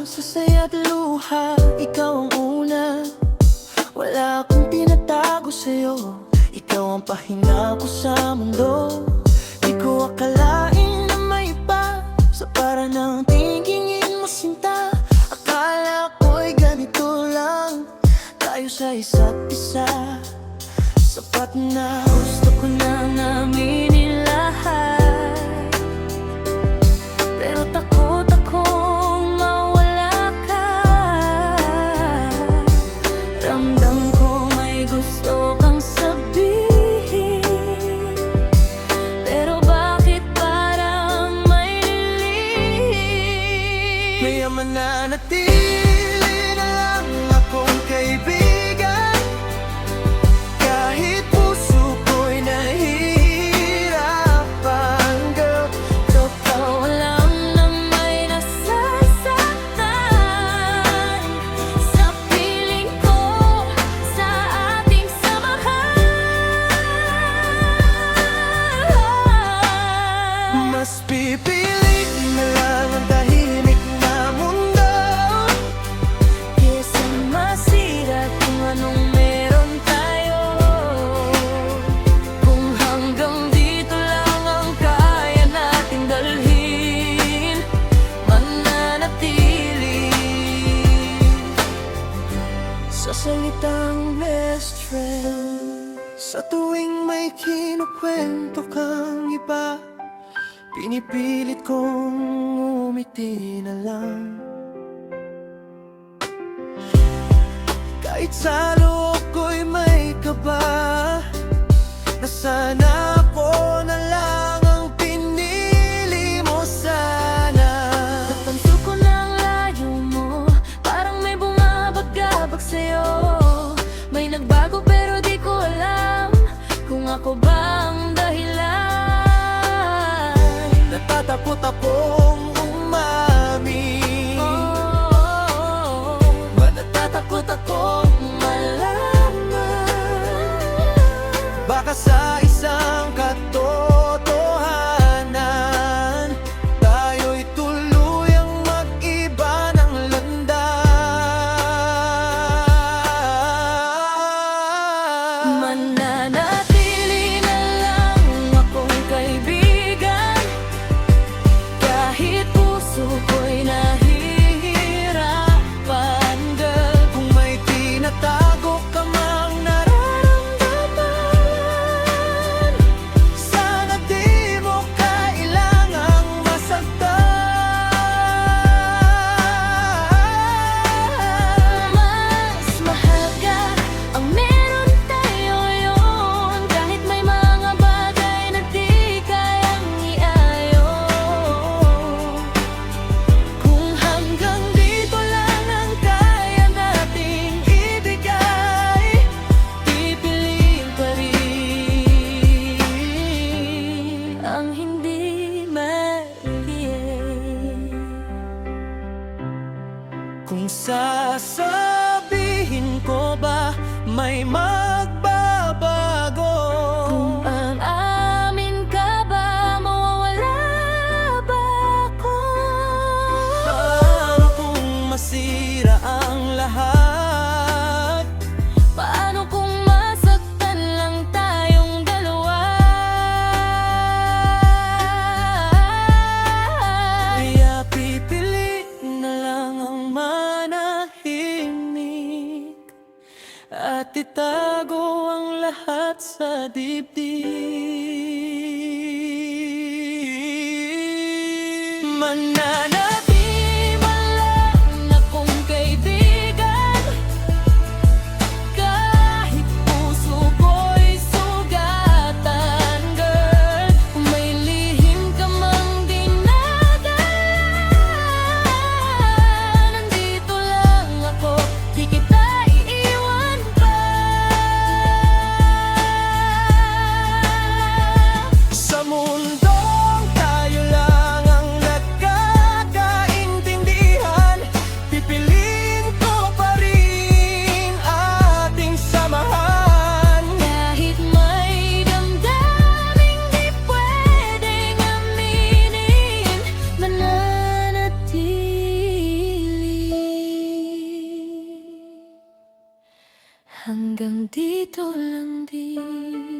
sa saya't luha, ikaw ang una. Wala akong tinatago sa'yo, ikaw ang pahinga ko sa mundo. Di ko akalain na may iba sa para ng tingin mo sinta. Akala ko'y ganito lang tayo sa isa't isa. Sapat na, gusto ko nang aminin lahat, pero takot akong mawala ka. Ramdam ko may gusto kang sabihin, pero bakit parang may lilihim? Kaya mananatili na lang akong kaibigan, kahit puso ko'y nahihirapan, girl. Totoo lang na may nasasaktan sa piling ko, sa ating samahan. Mas pipili na lang ang tahimik na mundo, kesa masira kung anong meron tayo. Kung hanggang dito lang ang kaya nating dalhin, mananatili sa salitang best friend. Sa tuwing may kinukwento kang iba, pinipilit kong umiti na lang. Kahit sa loob ko'y may kaba, na sana ako na lang ang pinili mo sana. Napansin ko na ang layo mo, parang may bumabagabag sa'yo. May nagbago pero di ko alam kung ako ba ang dahilan. Natatakot akong umamin, natatakot akong malaman. Baka sa isang katotohanan, tayo'y tuluyang mag-iba ng landas. Mananatili na lang akong kaibigan, kahit puso ko'y nahihirapan, girl. Kung may tinatago ka mang nararamdaman, sana di mo kailangang masaktan. Mas mahal ka ang meron tayo ngayon, kahit may mga bagay na di kayang iayon. Kung hanggang dito lang ang kaya nating ibigay, pipiliin pa rin ang hindi maliit. Kung sasabihin ko ba may magbabago, kung aamin ka ba, mawawala ba ako? Paano kung masira ang lahat? Paano kung masaktan lang tayong dalawa? Kaya pipili na lang ang manahimik at itago ang lahat sa dibdib. Mananatili man lang akong kaibigan, kahit puso ko'y sugatan, girl. Kung may lihim ka mang dinadala, nandito lang ako, di kita iiwan pa. Sa mundong tayo lang ang nagkakasama, dito lang din.